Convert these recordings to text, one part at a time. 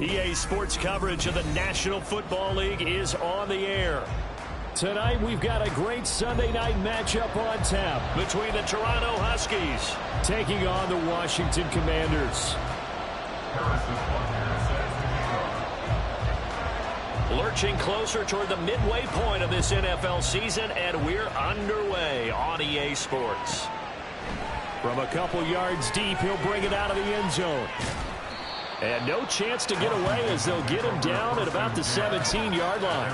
EA Sports coverage of the National Football League is on the air. Tonight, we've got a great Sunday night matchup on tap between the Toronto Huskies taking on the Washington Commanders. Lurching closer toward the midway point of this NFL season, and we're underway on EA Sports. From a couple yards deep, he'll bring it out of the end zone. And no chance to get away as they'll get him down at about the 17-yard line.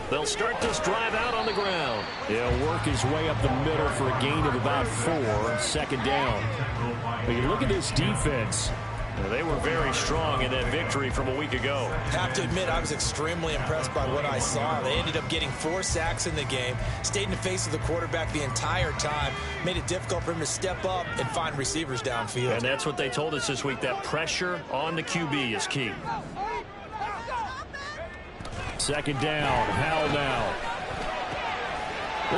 They'll start this drive out on the ground. He'll work his way up the middle for a gain of about 4, second down. But you look at this defense. They were very strong in that victory from a week ago. Have to admit, I was extremely impressed by what I saw. They ended up getting 4 sacks in the game, stayed in the face of the quarterback the entire time, made it difficult for him to step up and find receivers downfield. And that's what they told us this week, that pressure on the QB is key. Second down, Howell now.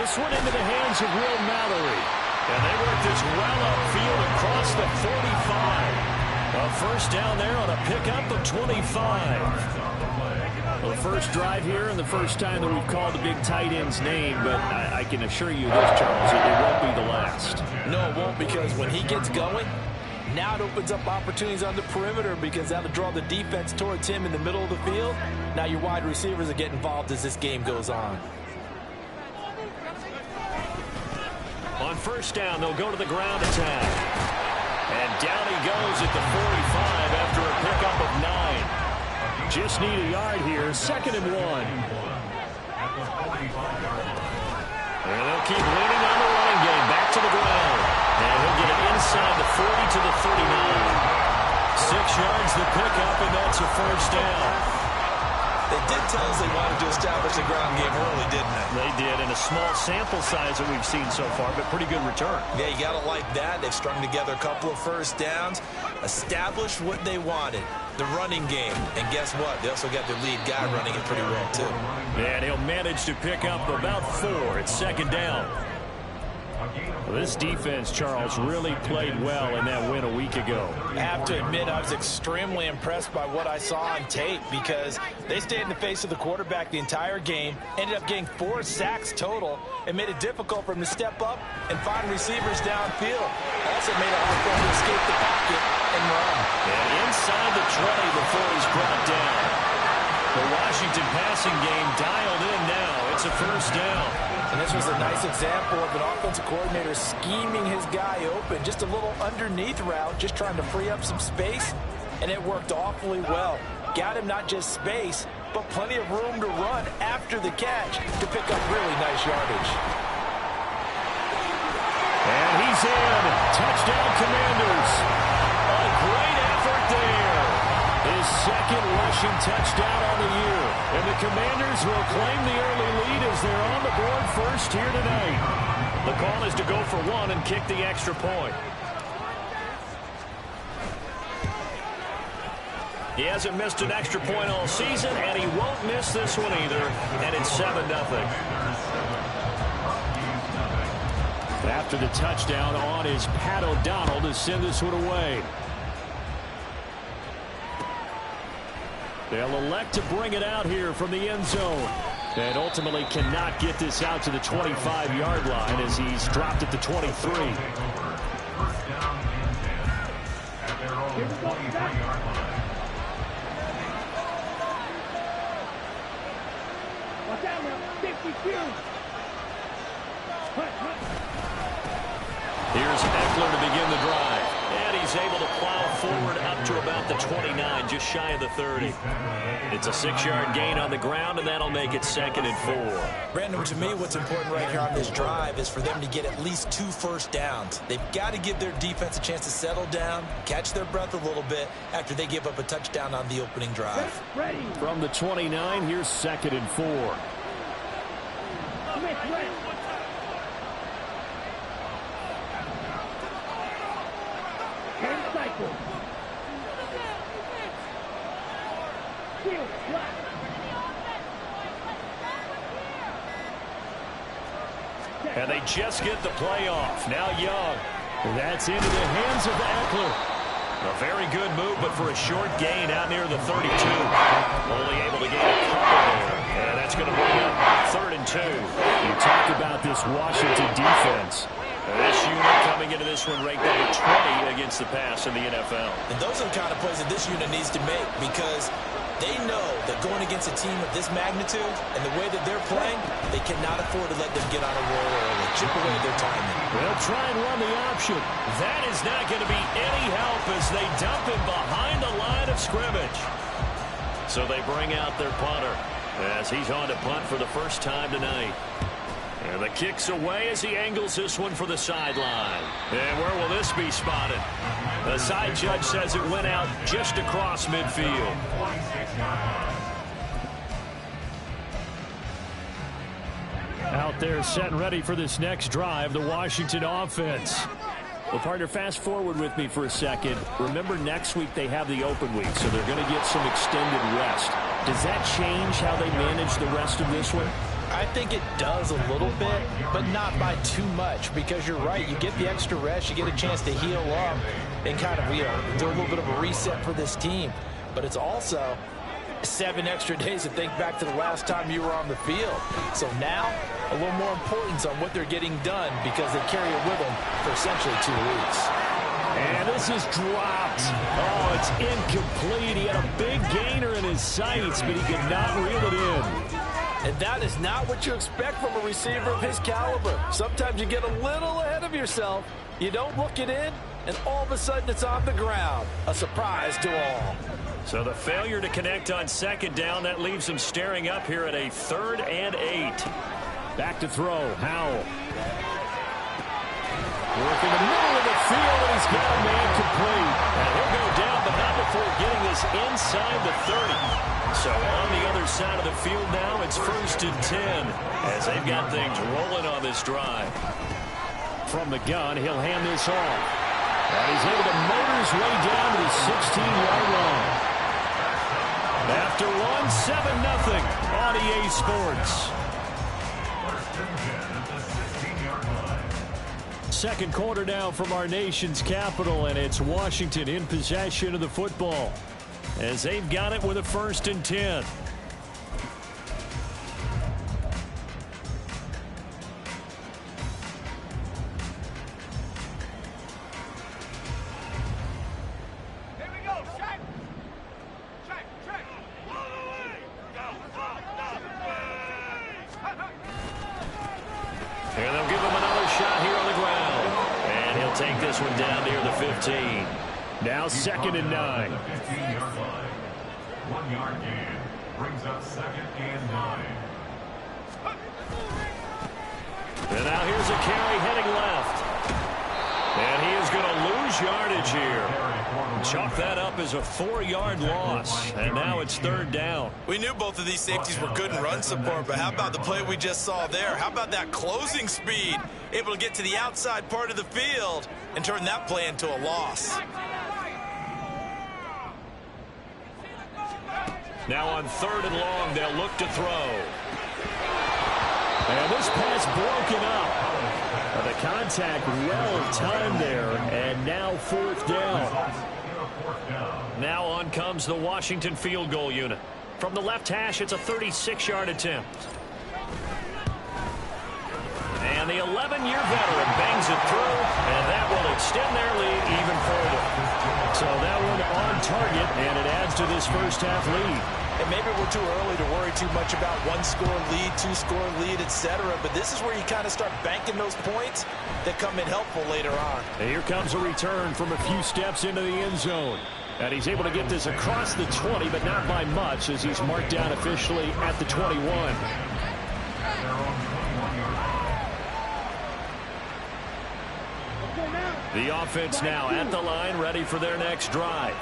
This one into the hands of Will Mallory. And they work this well upfield across the 45. A first down there on a pickup of 25. Well, the first drive here and the first time that we've called the big tight end's name, but I can assure you this, Charles, it won't be the last. No, it won't, because when he gets going, now it opens up opportunities on the perimeter because that'll draw the defense towards him in the middle of the field. Now your wide receivers will get involved as this game goes on. On first down, they'll go to the ground attack. And down he goes at the 45 after a pickup of 9. Just need a yard here, 2nd and 1. And they'll keep leaning on the running game, back to the ground. And he'll get it inside the 40 to the 39. 6 yards the pickup, and that's a first down. They did tell us they wanted to establish the ground game early, didn't they? They did, in a small sample size that we've seen so far, but pretty good return. Yeah, you got to like that. They've strung together a couple of first downs, established what they wanted, the running game. And guess what? They also got their lead guy running it pretty well, too. And he'll manage to pick up about 4 at second down. Well, this defense, Charles, really played well in that win a week ago. I have to admit, I was extremely impressed by what I saw on tape because they stayed in the face of the quarterback the entire game, ended up getting 4 sacks total, and made it difficult for him to step up and find receivers downfield. Also made it hard for him to escape the pocket and run. And inside the 20 before he's brought down. The Washington passing game dialed in now. It's a first down. And this was a nice example of an offensive coordinator scheming his guy open. Just a little underneath route, just trying to free up some space, and it worked awfully well. Got him not just space, but plenty of room to run after the catch to pick up really nice yardage. And he's in. Touchdown, Commanders. A great effort there. His second rushing touchdown on the year. And the Commanders will claim the early lead as they're on the board first here tonight. The call is to go for 1 and kick the extra point. He hasn't missed an extra point all season, and he won't miss this one either. And it's 7-0. After the touchdown on is Pat O'Donnell to send this one away. They'll elect to bring it out here from the end zone. And ultimately cannot get this out to the 25-yard line as he's dropped at the 23. First down at their own 23-yard line. Watch out now, 52. Here's Eckler to begin the drive. And he's able to plow forward up to about the 29, just shy of the 30. It's a 6-yard gain on the ground, and that'll make it 2nd and 4. Brandon, to me, what's important right here on this drive is for them to get at least 2 first downs. They've got to give their defense a chance to settle down, catch their breath a little bit after they give up a touchdown on the opening drive. From the 29, here's 2nd and 4. Field, black. And they just get the play off. Now Young. That's into the hands of Eckler. A very good move, but for a short gain out near the 32. Only able to gain a couple there. And that's going to bring up 3rd and 2. You talk about this Washington defense. This unit coming into this one ranked number 20 against the pass in the NFL. And those are the kind of plays that this unit needs to make because they know that going against a team of this magnitude and the way that they're playing, they cannot afford to let them get on a roll early, chip away their timing. They'll try and run the option. That is not going to be any help as they dump him behind the line of scrimmage. So they bring out their punter as he's on to punt for the first time tonight. And the kick's away as he angles this one for the sideline. And where will this be spotted? The side judge says it went out just across midfield. Out there set and ready for this next drive, the Washington offense. Well, partner, fast forward with me for a second. Remember, next week they have the open week, so they're going to get some extended rest. Does that change how they manage the rest of this one? I think it does a little bit, but not by too much, because you're right. You get the extra rest, you get a chance to heal up and kind of, do a little bit of a reset for this team. But it's also 7 extra days to think back to the last time you were on the field. So now, a little more importance on what they're getting done because they carry it with them for essentially 2 weeks. And this is dropped. Oh, it's incomplete. He had a big gainer in his sights, but he could not reel it in. And that is not what you expect from a receiver of his caliber. Sometimes you get a little ahead of yourself. You don't look it in, and all of a sudden it's on the ground. A surprise to all. So the failure to connect on 2nd down, that leaves him staring up here at a 3rd and 8. Back to throw, Howell. Working the middle of the field, and he's got a man complete. And he'll go down, but not before getting this inside the 30. So on the other side of the field now, it's 1st and 10 as they've got things rolling on this drive. From the gun, he'll hand this off. And he's able to motor his way down to the 16-yard line. After one, 7-0 on EA Sports. 2nd quarter now from our nation's capital, and it's Washington in possession of the football as they've got it with a 1st and 10. And they'll give him another shot here on the ground. And he'll take this one down near the 15. Now 2nd and 9. 1 yard gain brings up 2nd and 9. And now here's a carry heading left. And he is going to lose yardage here. Chalk that up as a 4-yard loss. And now it's 3rd down. We knew both of these safeties were good in run support, but how about the play we just saw there? How about that closing speed? Able to get to the outside part of the field and turn that play into a loss. Now on 3rd and long, they'll look to throw. And this pass broken up. The contact well timed there, and now 4th down. Now on comes the Washington field goal unit. From the left hash, it's a 36-yard attempt. And the 11-year veteran bangs it through, and that will extend their lead even further. So that one on target, and it adds to this first half lead. And maybe we're too early to worry too much about 1-score lead, 2-score lead, etc. But this is where you kind of start banking those points that come in helpful later on. And here comes a return from a few steps into the end zone. And he's able to get this across the 20, but not by much, as he's marked down officially at the 21. The offense now at the line, ready for their next drive.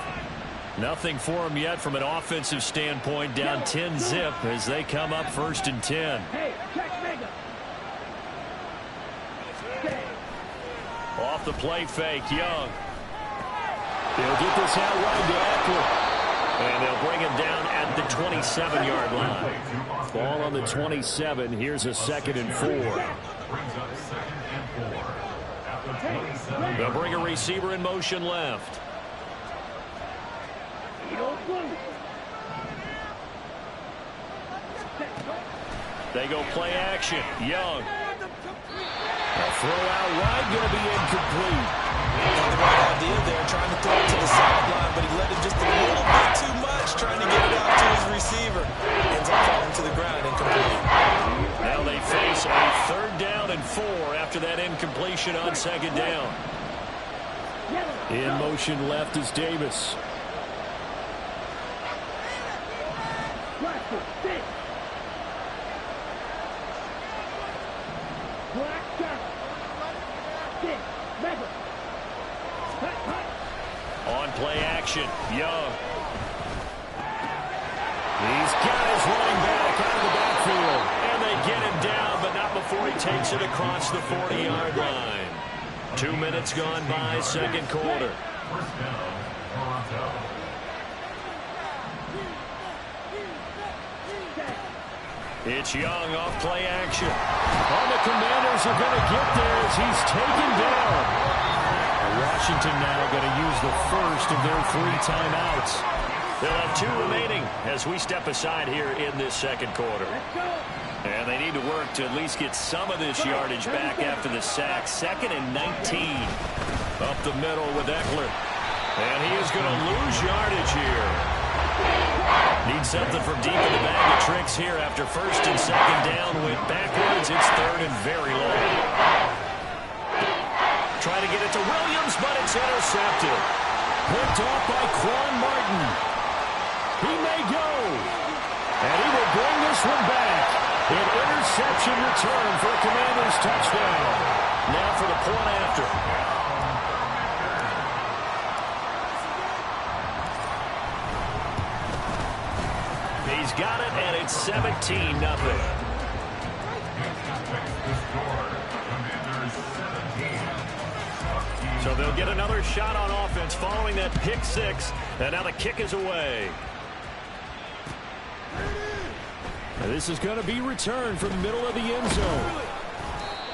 Nothing for them yet from an offensive standpoint, down 10-zip as they come up 1st and 10. Off the play fake, Young. He'll get this out wide to Eckler. And they'll bring him down at the 27-yard line. Ball on the 27. Here's a 2nd and 4. They'll bring a receiver in motion left. They go play action. Young. A throw out wide, going to be incomplete. The right idea there, trying to throw it to the sideline, but he let it just a little bit too much, trying to get it out to his receiver. Ends up falling to the ground, incomplete. Now they face a 3rd down and 4 after that incompletion on 2nd down. In motion left is Davis. On play action, Young. He's got his running back out of the backfield. And they get him down, but not before he takes it across the 40-yard line. 2 minutes gone by, 2nd quarter. It's Young off play action. All the Commanders are going to get there as he's taken down. Washington now going to use the first of their 3 timeouts. They'll have 2 remaining as we step aside here in this 2nd quarter. And they need to work to at least get some of this yardage back after the sack. 2nd and 19. Up the middle with Eckler. And he is going to lose yardage here. Needs something from deep in the bag of tricks here after 1st and 2nd down. Went backwards. It's 3rd and very long. Trying to get it to Williams, but it's intercepted. Picked off by Quan Martin. He may go. And he will bring this one back. An interception return for a Commanders touchdown. Now for the point after. He's got it, and it's 17-0. So they'll get another shot on offense following that pick 6. And now the kick is away. And this is going to be returned from the middle of the end zone.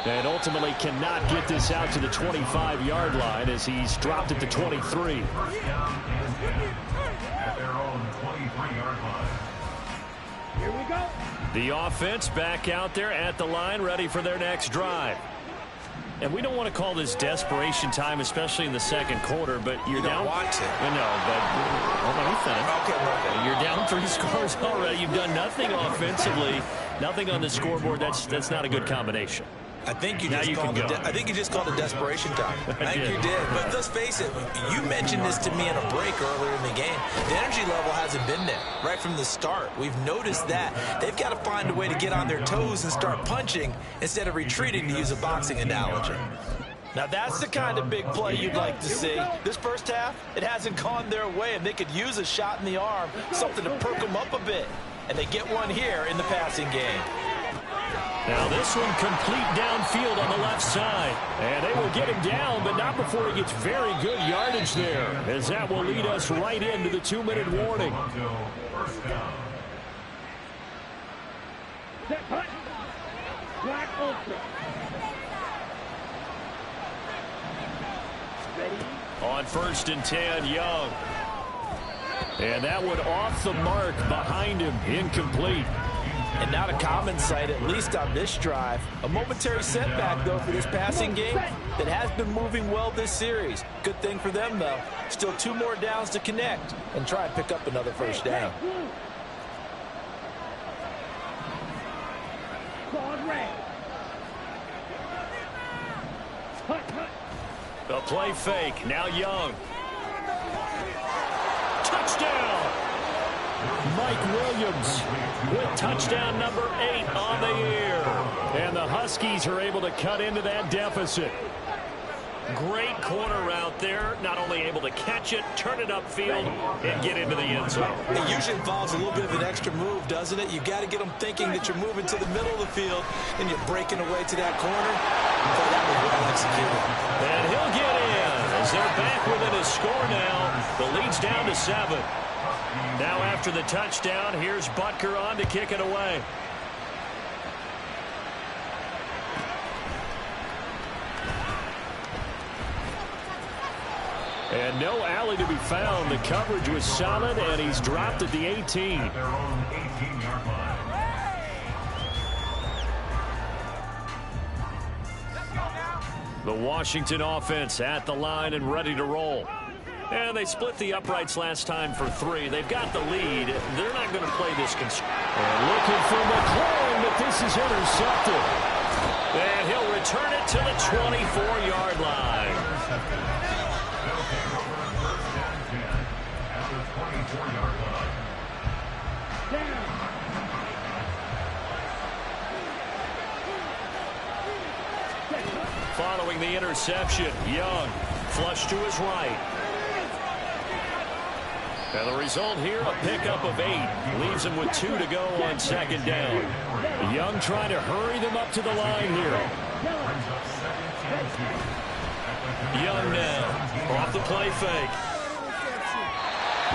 And ultimately cannot get this out to the 25-yard line as he's dropped at the 23. Here we go. The offense back out there at the line, ready for their next drive. And we don't want to call this desperation time, especially in the 2nd quarter, but you're down. You don't want to. No, but hold on, we finished. Okay. You're down 3 scores already. You've done nothing offensively, nothing on the scoreboard. That's not a good combination. I think you Now just you called can it. go. I think you just called it desperation time. I think you did. But let's face it. You mentioned this to me in a break earlier in the game. The energy level hasn't been there right from the start. We've noticed that they've got to find a way to get on their toes and start punching instead of retreating, to use a boxing analogy. Now that's the kind of big play you'd like to see. This first half, it hasn't gone their way, and they could use a shot in the arm, something to perk them up a bit. And they get one here in the passing game. Now this one complete downfield on the left side. And they will get him down, but not before he gets very good yardage there, as that will lead us right into the 2-minute warning. Set punt. Black ultra. Ready. On 1st and 10, Young. And that one off the mark behind him, incomplete. And not a common sight, at least on this drive. A momentary setback, though, for this passing game that has been moving well this series. Good thing for them, though. Still 2 more downs to connect and try and pick up another 1st down. Claude Ray. Hunt. The play fake, now Young. Touchdown! Mike Williams with touchdown number 8 on the year. And the Huskies are able to cut into that deficit. Great corner route there. Not only able to catch it, turn it upfield, and get into the end zone. It usually involves a little bit of an extra move, doesn't it? You got to get them thinking that you're moving to the middle of the field and you're breaking away to that corner. But that was well executed. And he'll get in as they're back within a score now. The lead's down to 7. Now after the touchdown, here's Butker on to kick it away. And no alley to be found. The coverage was solid, and he's dropped at the 18. At their own 18-yard line. The Washington offense at the line and ready to roll. And they split the uprights last time for 3. They've got the lead. They're not going to play this. And looking for McLaurin, but this is intercepted. And he'll return it to the 24-yard line. They'll take over first and 10 at the 24-yard line. Down. Following the interception, Young flush to his right. And the result here, a pickup of 8. Leaves him with 2 to go on second down. Young trying to hurry them up to the line here. Young now, off the play fake.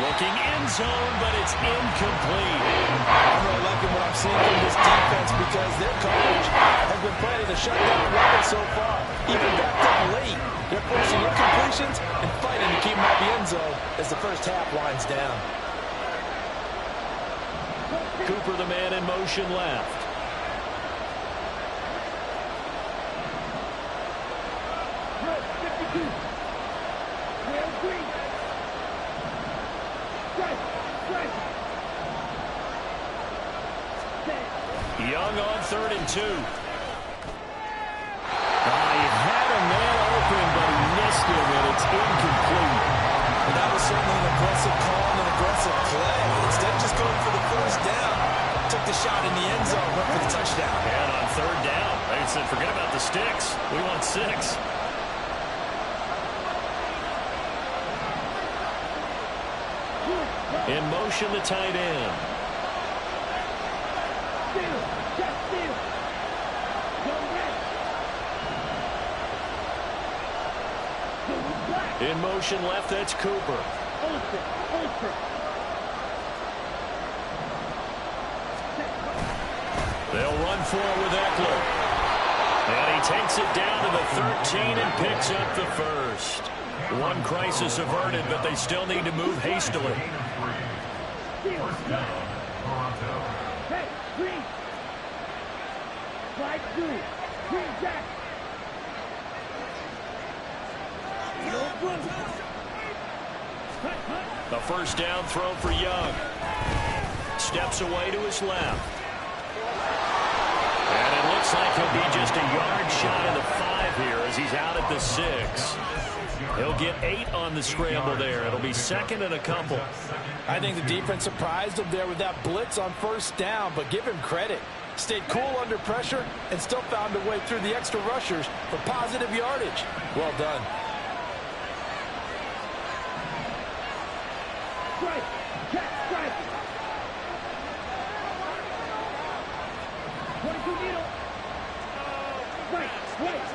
Looking end zone, but it's incomplete. I'm really liking what I'm seeing from this defense because their coach has been playing the shutdown record so far. Even backed up late, they're forcing incompletions and fighting to keep them out the end zone as the first half winds down. Cooper, the man in motion left. Young on 3rd and 2. He had a man open, but he missed him, and it's incomplete. And that was certainly an aggressive call and an aggressive play. Instead of just going for the first down, took the shot in the end zone, went for the touchdown. And on 3rd down, they said, forget about the sticks. We want 6. In motion, the tight end. In motion left, that's Cooper. They'll run for it with Eckler. And he takes it down to the 13 and picks up the first. One crisis averted, but they still need to move hastily. First down, Toronto. Hey, green. Slide through. Green back. A first down throw for Young. Steps away to his left. And it looks like he'll be just a yard shy of the 5 here as he's out at the 6. He'll get 8 on the scramble there. It'll be 2nd and a couple. I think the defense surprised him there with that blitz on first down, but give him credit. Stayed cool under pressure and still found a way through the extra rushers for positive yardage. Well done. Strike. Jack, strike. 22 needle. Strike. Strike.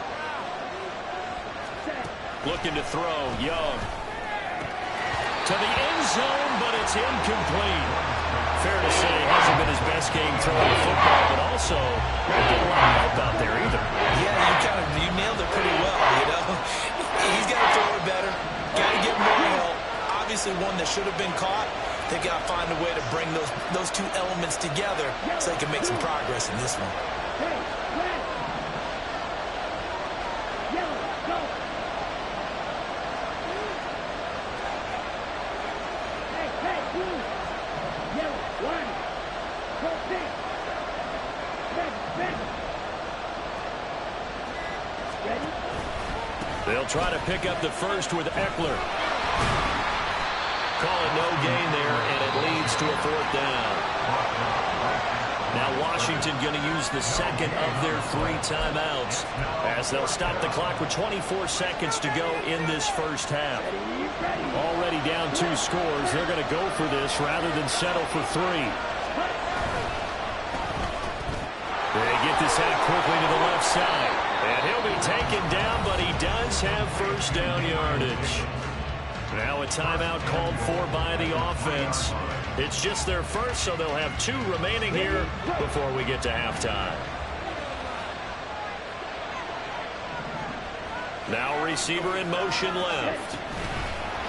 Set. Looking to throw, Young. To the end zone, but it's incomplete. Fair to say, hasn't been his best game throwing the football, but also not getting a lot of help out there either. Yeah, you nailed it pretty well, you know. He's got to throw it better. Got to get more help. Obviously one that should have been caught. They got to find a way to bring those 2 elements together so they can make some progress in this one. Hey, red. Yellow, go. Hey, blue. Yellow, one. Go pink. Red. Ready? They'll try to pick up the first with Eckler. Call it no gain there, and it leads to a 4th down. Now Washington going to use the 2nd of their 3 timeouts as they'll stop the clock with 24 seconds to go in this first half. Already down 2 scores. They're going to go for this rather than settle for 3. They get this out quickly to the left side. And he'll be taken down, but he does have first down yardage. Now a timeout called for by the offense. It's just their first, so they'll have 2 remaining here before we get to halftime. Now receiver in motion left.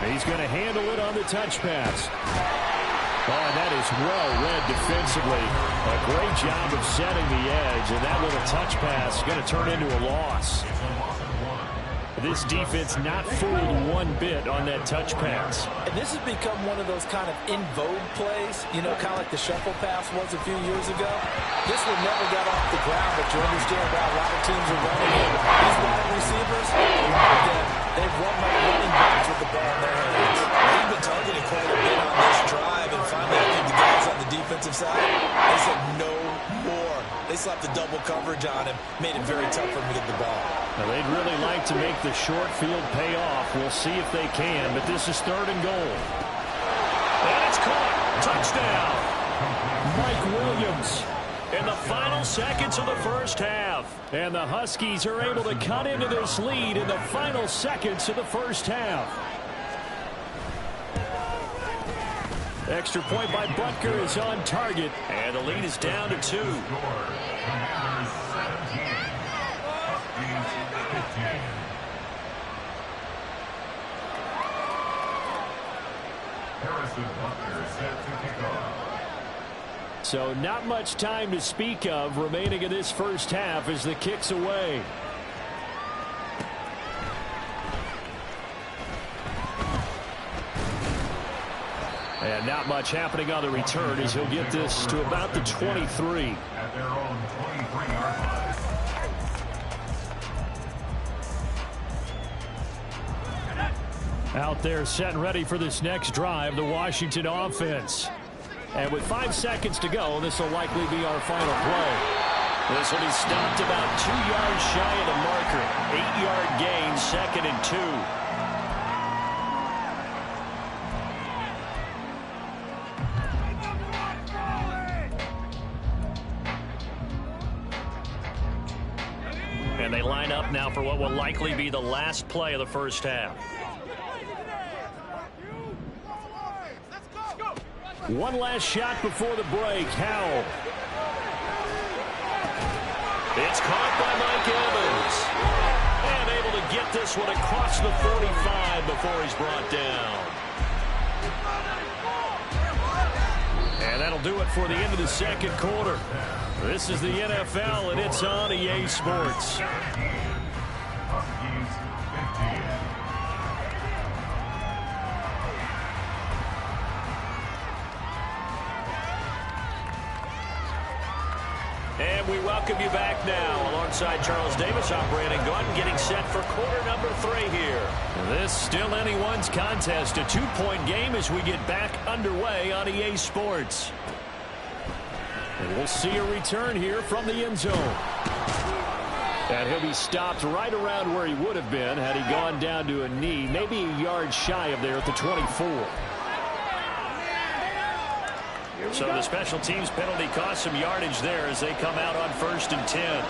He's going to handle it on the touch pass. Oh, and that is well read defensively. A great job of setting the edge, and that little touch pass is going to turn into a loss. This defense not fooled one bit on that touch pass. And this has become one of those kind of in vogue plays, you know, kind of like the shuffle pass was a few years ago. This one never got off the ground, but you understand why a lot of teams are running it. These wide receivers, they've run like running backs with the ball in their hands. They've been targeting quite a bit on this drive, and finally I think the guys on the defensive side, they said no more. They slapped the double coverage on him, made it very tough for him to get the ball. Now, they'd really like to make the short field pay off. We'll see if they can, but this is 3rd and goal. And it's caught. Touchdown. Mike Williams. In the final seconds of the first half. And the Huskies are able to cut into this lead in the final seconds of the first half. Extra point by Butker is on target. And the lead is down to 2. Commanders 17. Huskies 15. Harrison Butker set to kick off. So not much time to speak of remaining in this first half as the kick's away. And not much happening on the return as he'll get this to about the 23. At their own 23-yard line. Out there set and ready for this next drive, the Washington offense. And with 5 seconds to go, this will likely be our final play. This will be stopped about 2 yards shy of the marker. 8-yard gain, 2nd and 2. And they line up now for what will likely be the last play of the first half. One last shot before the break. Howell. It's caught by Mike Evans. And able to get this one across the 45 before he's brought down. And that'll do it for the end of the second quarter. This is the NFL, and it's on EA Sports. Huskies 15. And we welcome you back now alongside Charles Davis. I'm Brandon Gaudin getting set for quarter number 3 here. This still anyone's contest, a 2-point game as we get back underway on EA Sports. And we'll see a return here from the end zone. And he'll be stopped right around where he would have been had he gone down to a knee, maybe a yard shy of there at the 24. So the special teams penalty cost some yardage there as they come out on 1st and 10.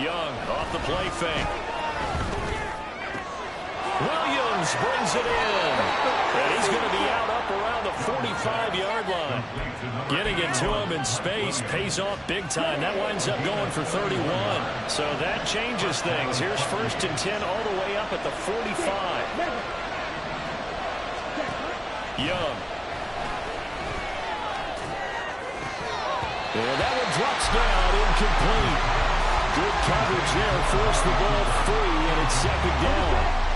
Young off the play fake. Williams brings it in. And he's going to be out up around the 45-yard line. Getting it to him in space pays off big time. That winds up going for 31. So that changes things. Here's 1st and 10 all the way up at the 45. Young. And that one drops down, incomplete. Good coverage there, forced the ball free, and it's 2nd down.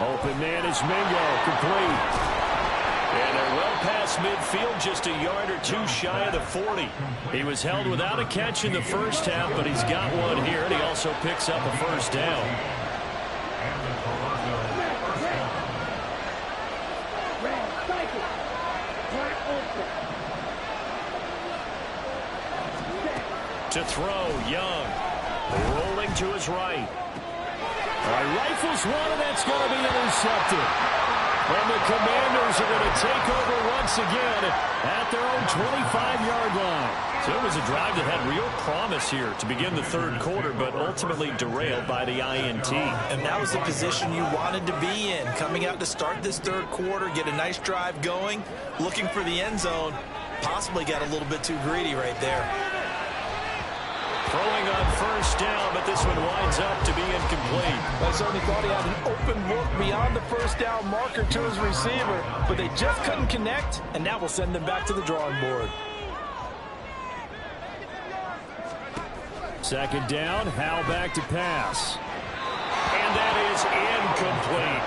Open man is Mingo, complete. And they're well past midfield, just a yard or 2 shy of the 40. He was held without a catch in the first half, but he's got one here, and he also picks up a 1st down. To throw, Young. Rolling to his right. Rifles one, and that's going to be intercepted. And the Commanders are going to take over once again at their own 25-yard line. So it was a drive that had real promise here to begin the third quarter, but ultimately derailed by the INT. And that was the position you wanted to be in. Coming out to start this third quarter, get a nice drive going, looking for the end zone. Possibly got a little bit too greedy right there. Throwing on first down, but this one winds up to be incomplete. I certainly thought he had an open look beyond the first down marker to his receiver, but they just couldn't connect, and that will send them back to the drawing board. Second down, Howell back to pass. And that is incomplete.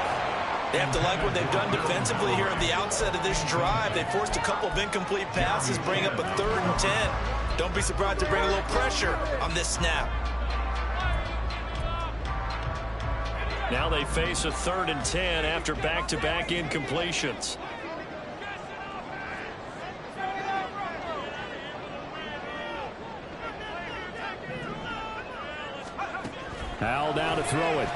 They have to like what they've done defensively here at the outset of this drive. They forced a couple of incomplete passes, bring up a 3rd and 10. Don't be surprised to bring a little pressure on this snap. Now they face a 3rd and 10 after back-to-back incompletions. Howell down to throw it.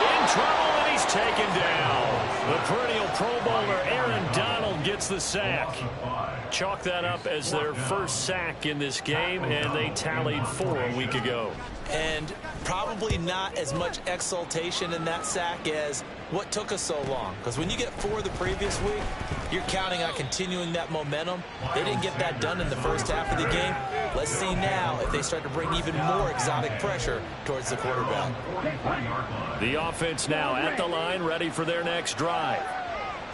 In trouble, and he's taken down. The perennial Pro Bowler Aaron Donald gets the sack. Chalk that up as their first sack in this game, and they tallied 4 a week ago. And probably not as much exultation in that sack as what took us so long. Because when you get 4 the previous week, you're counting on continuing that momentum. They didn't get that done in the first half of the game. Let's see now if they start to bring even more exotic pressure towards the quarterback. The offense now at the line, ready for their next drive.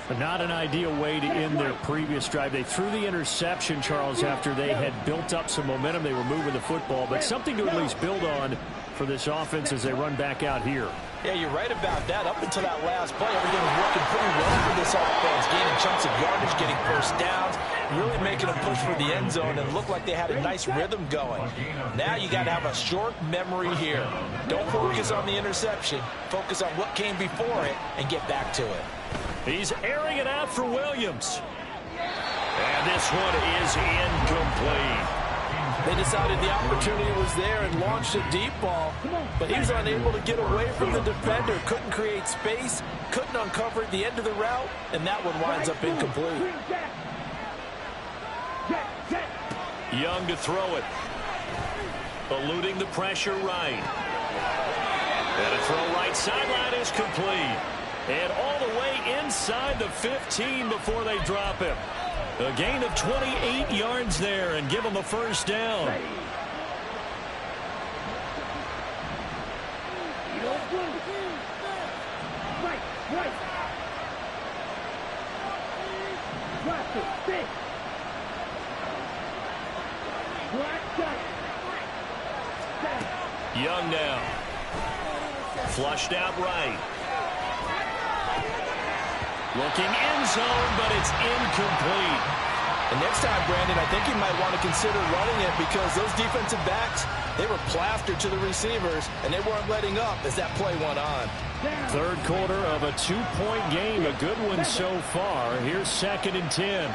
But not an ideal way to end their previous drive. They threw the interception, Charles, after they had built up some momentum. They were moving the football, but something to at least build on for this offense as they run back out here. Yeah, you're right about that. Up until that last play, everything was working pretty well for this offense. Gaining chunks of yardage, getting first downs, really making a push for the end zone, and looked like they had a nice rhythm going. Now you got to have a short memory here. Don't focus on the interception. Focus on what came before it and get back to it. He's airing it out for Williams. And this one is incomplete. They decided the opportunity was there and launched a deep ball, but he was unable to get away from the defender, couldn't create space, couldn't uncover at the end of the route, and that one winds up incomplete. Young to throw it. Eluding the pressure right. And a throw right sideline is complete. And all the way inside the 15 before they drop him. A gain of 28 yards there and give them a first down. Young now. Flushed out right. Looking end zone, but it's incomplete. And next time, Brandon, I think you might want to consider running it because those defensive backs, they were plastered to the receivers, and they weren't letting up as that play went on. Third quarter of a 2-point game, a good one so far. Here's 2nd and 10.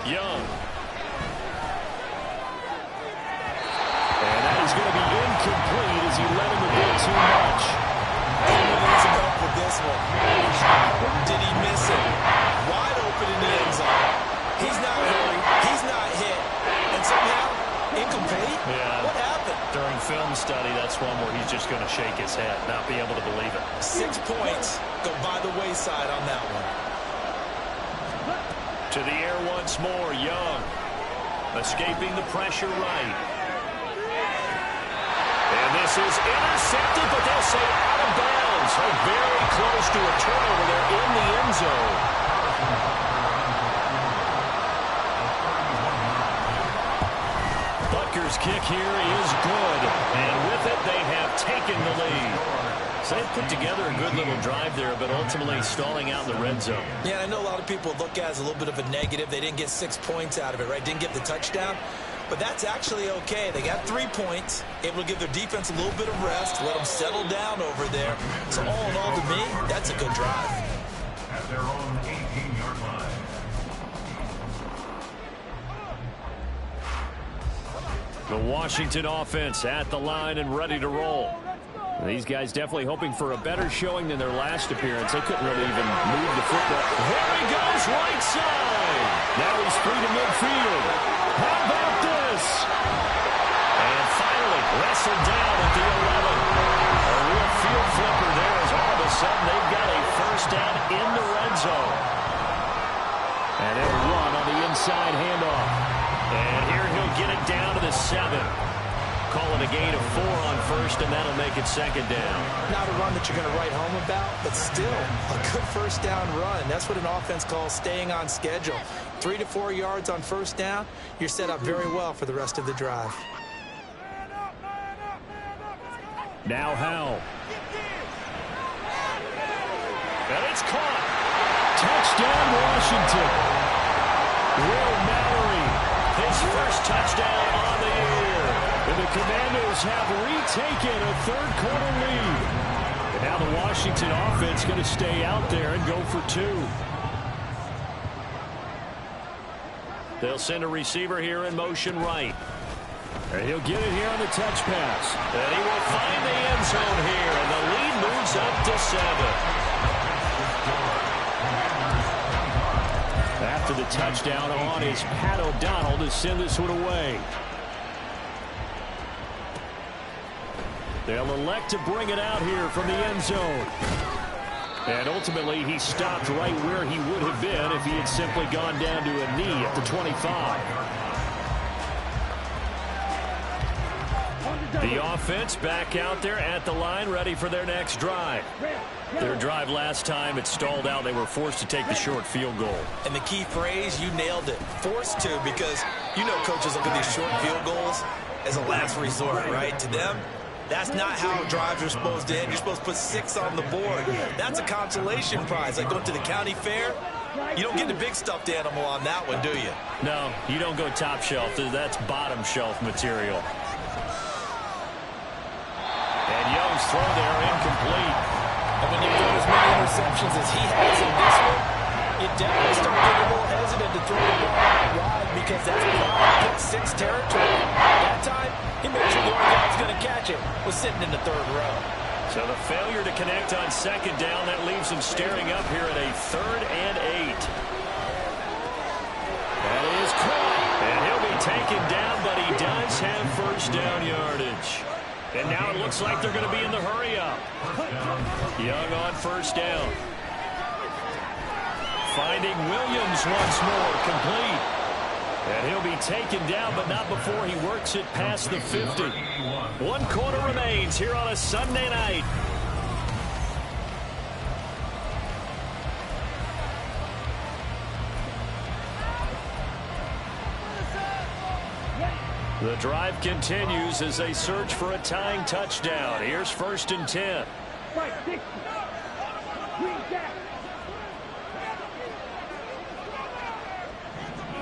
Young. And that is going to be incomplete as he let him a bit too much. Needs some help with this one. Did he miss it? Wide open in the end zone. He's not hurried. He's not hit. And somehow, incomplete? Yeah. What happened? During film study, that's one where he's just going to shake his head, not be able to believe it. 6 points go by the wayside on that one. To the air once more, Young. Escaping the pressure right. And this is intercepted, but they'll say out of bounds. So very close to a turnover there in the end zone. Butker's kick here is good. And with it, they have taken the lead. So they've put together a good little drive there, but ultimately stalling out in the red zone. Yeah, I know a lot of people look at it as a little bit of a negative. They didn't get 6 points out of it, right? Didn't get the touchdown. But that's actually okay. They got 3 points, able to give their defense a little bit of rest, let them settle down over there. So all in all, to me, that's a good drive. At their own 18-yard line. The Washington offense at the line and ready to roll. These guys definitely hoping for a better showing than their last appearance. They couldn't really even move the football. There he goes, right side. Now he's free to midfield. How about this? And finally wrestled down at the 11. A real field flipper there as all of a sudden they've got a first down in the red zone. And they'll run on the inside handoff. And here he'll get it down to the 7. Call it a gain of 4 on first, and that'll make it second down. Not a run that you're going to write home about, but still a good first down run. That's what an offense calls staying on schedule. 3 to 4 yards on first down, you're set up very well for the rest of the drive. Now Howell. And it's caught. Touchdown, Washington. Will Mallory, his first touchdown on the year. And the Commandos have retaken a third-quarter lead. And now the Washington offense going to stay out there and go for 2. They'll send a receiver here in motion right. And he'll get it here on the touch pass. And he will find the end zone here. And the lead moves up to 7. After the touchdown on is Pat O'Donnell to send this one away. They'll elect to bring it out here from the end zone. And ultimately, he stopped right where he would have been if he had simply gone down to a knee at the 25. The offense back out there at the line, ready for their next drive. Their drive last time, it stalled out. They were forced to take the short field goal. And the key phrase, you nailed it. Forced to, because you know coaches look at these short field goals as a last resort, right? To them, that's not how drives are supposed to end. You're supposed to put 6 on the board. That's a consolation prize. Like going to the county fair, you don't get the big stuffed animal on that one, do you? No, you don't go top shelf. That's bottom shelf material. And Young's throw there incomplete. And when you throw as many interceptions as he has in this one, you definitely start getting a little hesitant to throw the ball out wide because that's pick 6 territory. That time, he made sure the only guy was going to catch it was sitting in the 3rd row. So the failure to connect on second down, that leaves him staring up here at a 3rd and 8. That is caught. And he'll be taken down, but he does have first down yardage. And now it looks like they're going to be in the hurry-up. Young on first down. Finding Williams once more, complete. And he'll be taken down, but not before he works it past the 50. 1 quarter remains here on a Sunday night. The drive continues as they search for a tying touchdown. Here's 1st and 10. Right, 60. Green jack.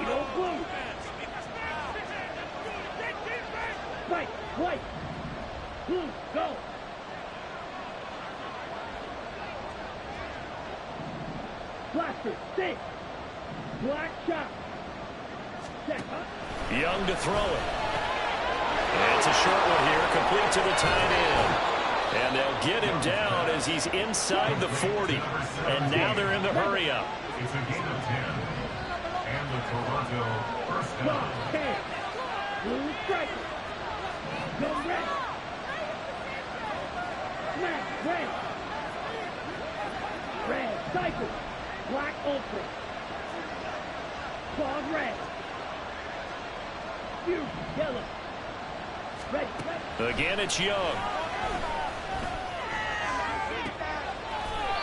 Edo blue. Right, white. Blue, go. Blaster, stick. Black shot. Check, huh? Young to throw it. And it's a short one here, complete to the tight end. And they'll get him down as he's inside the 40. And now they're in the hurry-up. It's a gain of 10. And the Toronto first down. 10. Blue striker. Go red. Smash, red. Red, cycle. Black ultra. Clawed red. Yellow. Red. Again, it's Young.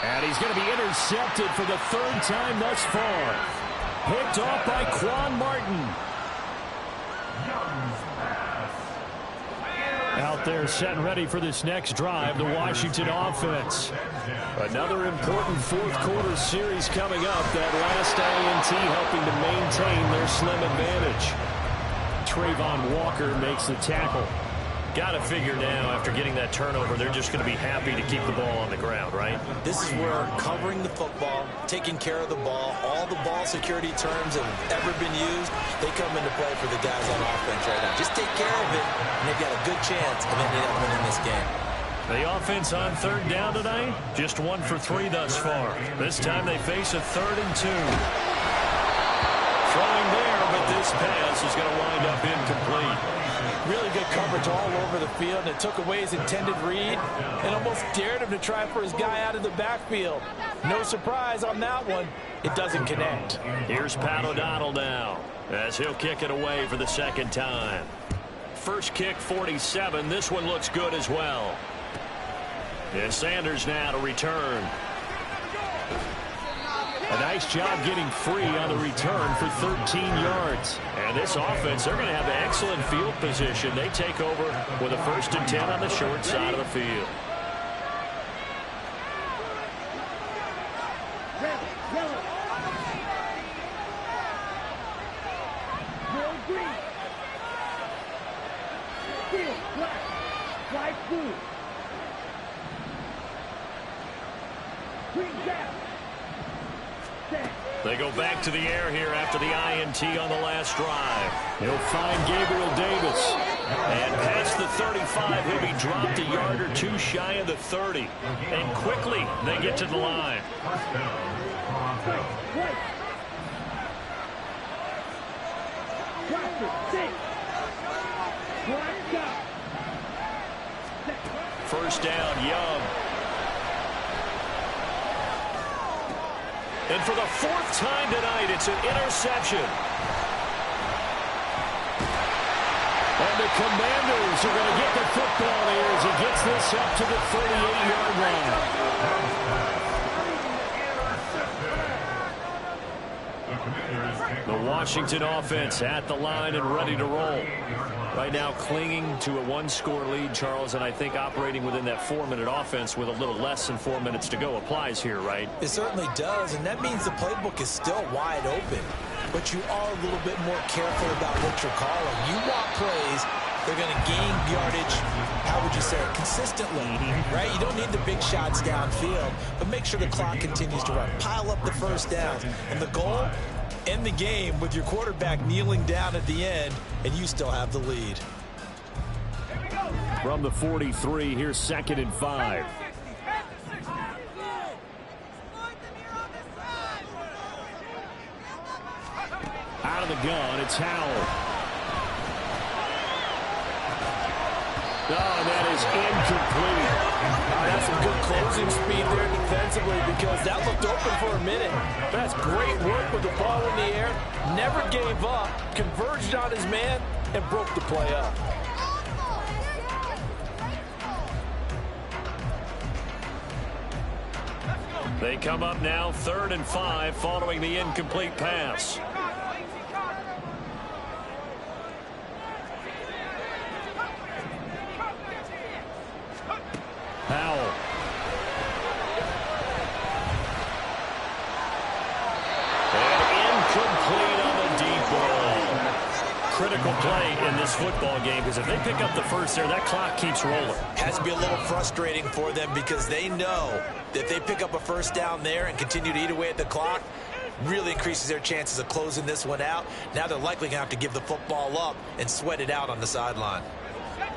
And he's going to be intercepted for the 3rd time thus far. Picked off by Quan Martin. Out there set and ready for this next drive, the Washington offense. Another important 4th quarter series coming up. That last A&T helping to maintain their slim advantage. Trayvon Walker makes the tackle. Got to figure now, after getting that turnover, they're just going to be happy to keep the ball on the ground, right? This is where covering the football, taking care of the ball, all the ball security terms have ever been used, they come into play for the guys on offense right now. Just take care of it, and they've got a good chance of ending up winning this game. The offense on third down tonight, just 1 for 3 thus far. This time they face a 3rd and 2. Throwing there, but this pass is going to wind up incomplete. Really good coverage all over the field, and it took away his intended read and almost dared him to try for his guy out of the backfield. No surprise on that one. It doesn't connect. Here's Pat O'Donnell now, as he'll kick it away for the 2nd time. First kick, 47. This one looks good as well. And Sanders now to return. A nice job getting free on the return for 13 yards. And this offense, they're going to have excellent field position. They take over with a 1st and 10 on the short side of the field. Red, yellow. Blue, green. Steel, black. White, blue. Green, gap. They go back to the air here after the INT on the last drive. He'll find Gabriel Davis. And past the 35, he'll be dropped a yard or 2 shy of the 30. And quickly, they get to the line. First down, Young. And for the 4th time tonight, it's an interception. And the Commanders are going to get the football here as he gets this up to the 38-yard line. The Washington offense at the line and ready to roll. Right now clinging to a 1-score lead, Charles, and I think operating within that 4-minute offense with a little less than 4 minutes to go applies here, right? It certainly does, and that means the playbook is still wide open. But you are a little bit more careful about what you're calling. You want plays, they're going to gain yardage, how would you say it, consistently, right? You don't need the big shots downfield, but make sure the clock continues to run. Pile up the first downs. And the goal, end the game with your quarterback kneeling down at the end, and you still have the lead. From the 43, here's 2nd and 5. Out of the gun, it's Howell. Oh, that is incomplete. That's some good closing speed there defensively because that looked open for a minute. That's great work with the ball in the air. Never gave up, converged on his man, and broke the play up. They come up now 3rd and 5 following the incomplete pass. Howell. And incomplete on the deep ball. Critical play in this football game because if they pick up the first there, that clock keeps rolling. Has to be a little frustrating for them because they know that if they pick up a first down there and continue to eat away at the clock, really increases their chances of closing this one out. Now they're likely going to have to give the football up and sweat it out on the sideline.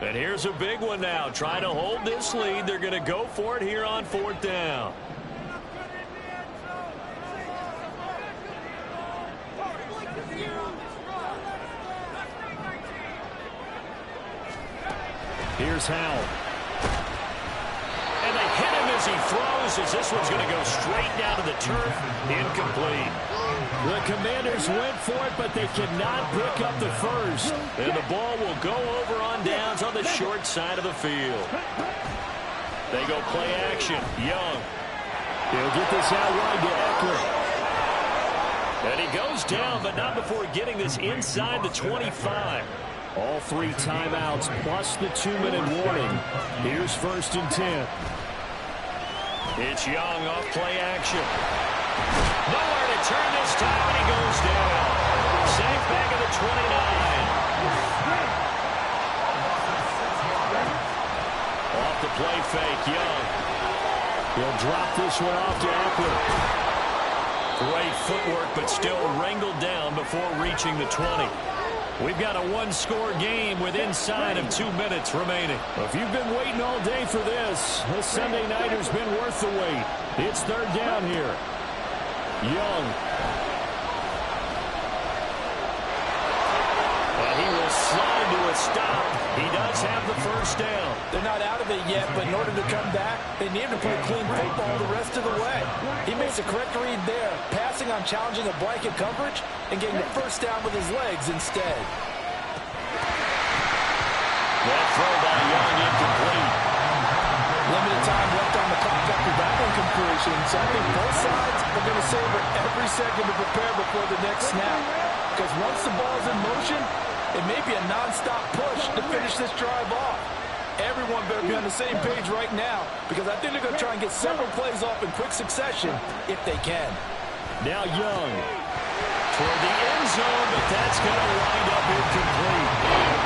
And here's a big one now. Trying to hold this lead. They're going to go for it here on 4th down. Here's Howell. And they hit him as he throws as this one's going to go straight down to the turf. Incomplete. The Commanders went for it, but they cannot pick up the first. And the ball will go over on downs on the short side of the field. They go play action. Young. He'll get this out wide to Eckler. And he goes down, but not before getting this inside the 25. All 3 timeouts plus the 2-minute warning. Here's 1st and 10. It's Young off play action. Nowhere to turn this time, and he goes down. Sacked back at the 29. off the play fake. Young. He'll drop this one off to Eckler. Great footwork, but still wrangled down before reaching the 20. We've got a one-score game with inside of 2 minutes remaining. If you've been waiting all day for this Sunday nighter's been worth the wait. It's third down here. Young. And he will slide to a stop. He does have the first down. They're not out of it yet, but in order to come back, they need to play clean football the rest of the way. He makes a correct read there, passing on challenging a blanket coverage and getting the first down with his legs instead. That throw by Young incomplete. Limited time left on the clock after that incompletion, so I think both sides are going to savor every second to prepare before the next snap. Because once the ball's in motion, it may be a non-stop push to finish this drive off. Everyone better be on the same page right now, because I think they're going to try and get several plays off in quick succession if they can. Now Young. Toward the end zone, but that's going to wind up incomplete.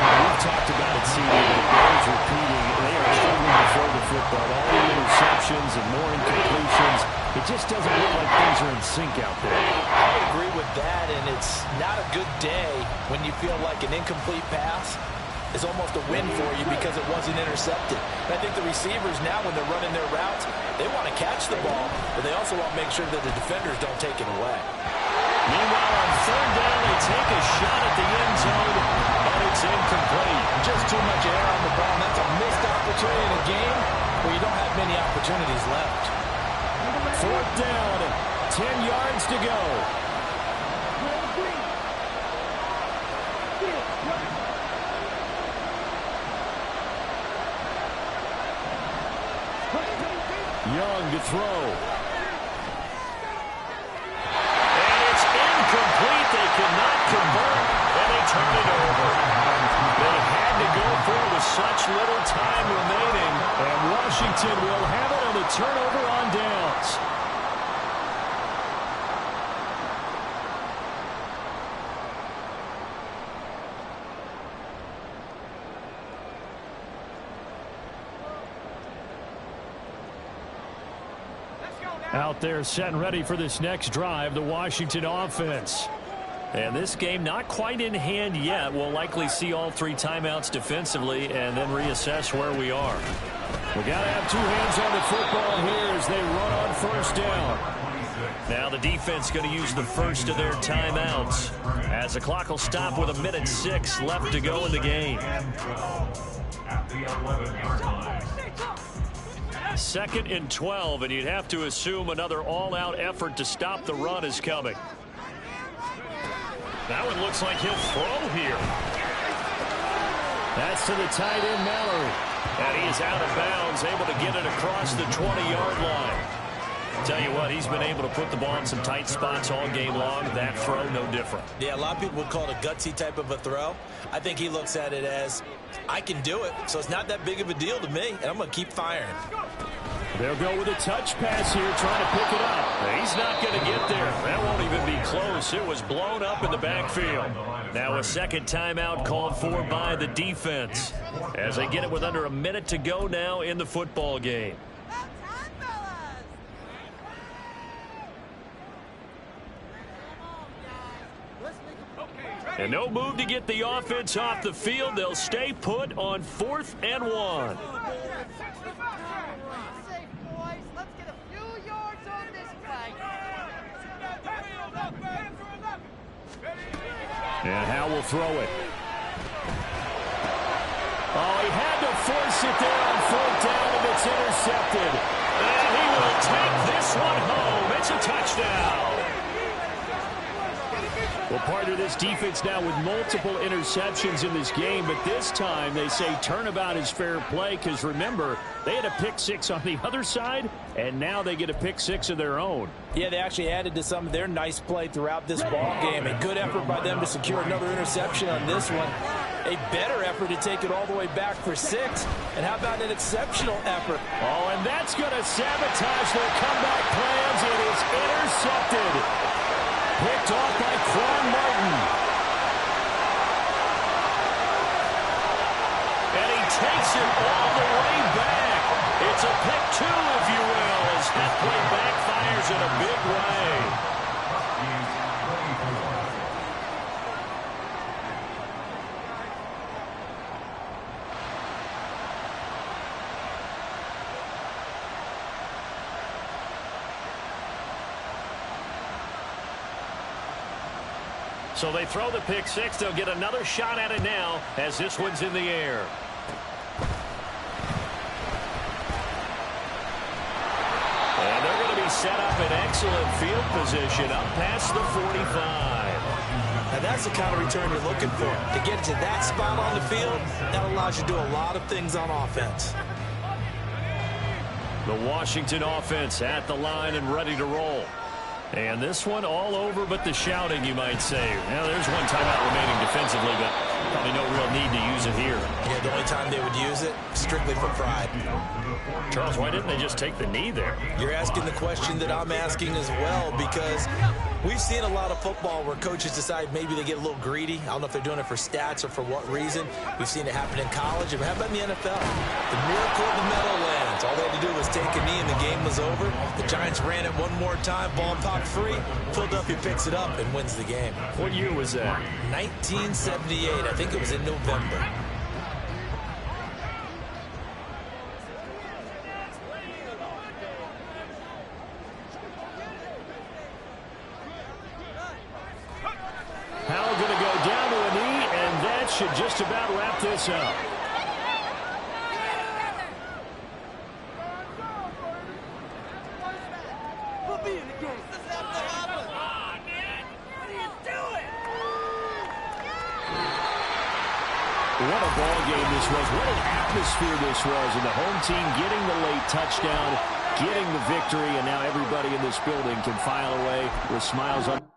We've talked about it, CD, but it bears repeating. They are struggling to throw the football. All the interceptions and more incompletions. It just doesn't look like things are in sync out there. I agree with that, and it's not a good day when you feel like an incomplete pass is almost a win for you because it wasn't intercepted. And I think the receivers now, when they're running their routes, they want to catch the ball, but they also want to make sure that the defenders don't take it away. Meanwhile, on third down, they take a shot at the end zone, and it's incomplete. Just too much air on the ball, and that's a missed opportunity in a game where you don't have many opportunities left. Fourth down, 10 yards to go. Young to throw. And it's incomplete. They cannot convert, and they turn it over. They had to go for it with such little time remaining, And Washington will have it on the turnover on downs. Out there set and ready for this next drive, the Washington offense. And this game not quite in hand yet. We'll likely see all three timeouts defensively and then reassess where we are. We got to have two hands on the football here as they run on first down. Now the defense going to use the first of their timeouts as the clock will stop with 1:06 left to go in the game. At the 11-yard line. 2nd and 12, and you'd have to assume another all-out effort to stop the run is coming. That one looks like he'll throw here. That's to the tight end, Mallory. And he is out of bounds, able to get it across the 20-yard line. Tell you what, he's been able to put the ball in some tight spots all game long. That throw, no different. Yeah, a lot of people would call it a gutsy type of a throw. I think he looks at it as, I can do it, so it's not that big of a deal to me, and I'm going to keep firing. They'll go with a touch pass here, trying to pick it up. He's not going to get there. That won't even be close. It was blown up in the backfield. Now a second timeout called for by the defense as they get it with under a minute to go now in the football game. And no move to get the offense off the field. They'll stay put on 4th and 1. And Howe will throw it. Oh, he had to force it there on 4th down, and it's intercepted. And he will take this one home. It's a touchdown. Well, part of this defense now with multiple interceptions in this game, but this time they say turnabout is fair play because, remember, they had a pick six on the other side, and now they get a pick six of their own. Yeah, they actually added to some of their nice play throughout this ball game. A good effort by them to secure another interception on this one. A better effort to take it all the way back for 6. And how about an exceptional effort? Oh, and that's going to sabotage their comeback plans. It is intercepted. Picked off by Quan Martin. And he takes it all the way back. So they throw the pick six. They'll get another shot at it now as this one's in the air. And they're going to be set up in excellent field position up past the 45. Now that's the kind of return you're looking for. To get to that spot on the field, that allows you to do a lot of things on offense. The Washington offense at the line and ready to roll. And this one all over but the shouting, you might say. Now, there's one timeout remaining defensively, but probably no real need to use it here. Yeah, the only time they would use it, strictly for pride. Charles, why didn't they just take the knee there? You're asking the question that I'm asking as well, because we've seen a lot of football where coaches decide maybe they get a little greedy. I don't know if they're doing it for stats or for what reason. We've seen it happen in college. And how about in the NFL? The miracle of the Meadowlands. All they had to do was take a knee and the game was over. The Giants ran it one more time. Ball popped free. Philadelphia picks it up and wins the game. What year was that? 1978. I think it was in November. Howell going to go down to a knee, and that should just about wrap this up. What a ball game this was. What an atmosphere this was. And the home team getting the late touchdown, getting the victory, and now everybody in this building can file away with smiles on.